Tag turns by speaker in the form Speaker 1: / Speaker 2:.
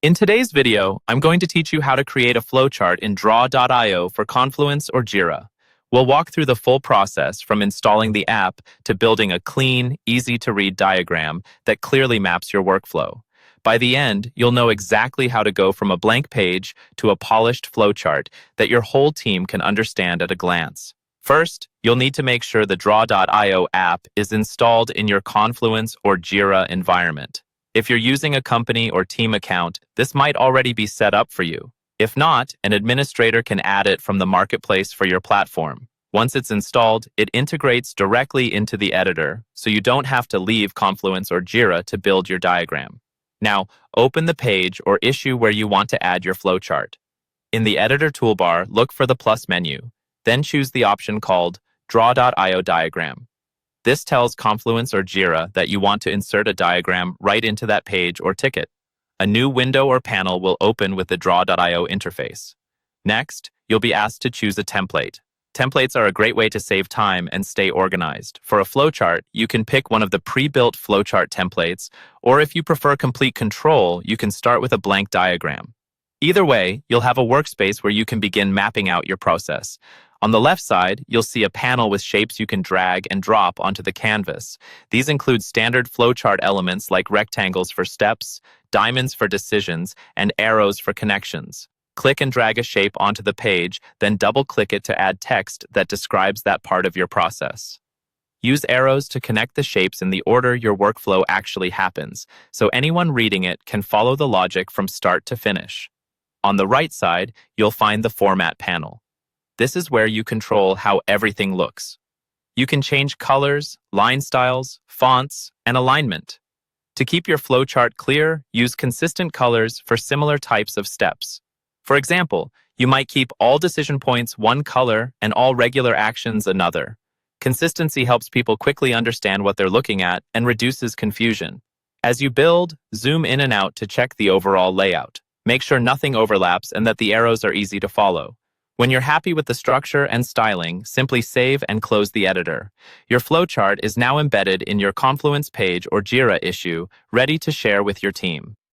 Speaker 1: In today's video, I'm going to teach you how to create a flowchart in Draw.io for Confluence or Jira. We'll walk through the full process from installing the app to building a clean, easy-to-read diagram that clearly maps your workflow. By the end, you'll know exactly how to go from a blank page to a polished flowchart that your whole team can understand at a glance. First, you'll need to make sure the Draw.io app is installed in your Confluence or Jira environment. If you're using a company or team account, this might already be set up for you. If not, an administrator can add it from the marketplace for your platform. Once it's installed, it integrates directly into the editor, so you don't have to leave Confluence or Jira to build your diagram. Now, open the page or issue where you want to add your flowchart. In the editor toolbar, look for the plus menu. Then choose the option called Draw.io Diagram. This tells Confluence or Jira that you want to insert a diagram right into that page or ticket. A new window or panel will open with the Draw.io interface. Next, you'll be asked to choose a template. Templates are a great way to save time and stay organized. For a flowchart, you can pick one of the pre-built flowchart templates, or if you prefer complete control, you can start with a blank diagram. Either way, you'll have a workspace where you can begin mapping out your process. On the left side, you'll see a panel with shapes you can drag and drop onto the canvas. These include standard flowchart elements like rectangles for steps, diamonds for decisions, and arrows for connections. Click and drag a shape onto the page, then double-click it to add text that describes that part of your process. Use arrows to connect the shapes in the order your workflow actually happens, so anyone reading it can follow the logic from start to finish. On the right side, you'll find the Format panel. This is where you control how everything looks. You can change colors, line styles, fonts, and alignment. To keep your flowchart clear, use consistent colors for similar types of steps. For example, you might keep all decision points one color and all regular actions another. Consistency helps people quickly understand what they're looking at and reduces confusion. As you build, zoom in and out to check the overall layout. Make sure nothing overlaps and that the arrows are easy to follow. When you're happy with the structure and styling, simply save and close the editor. Your flowchart is now embedded in your Confluence page or Jira issue, ready to share with your team.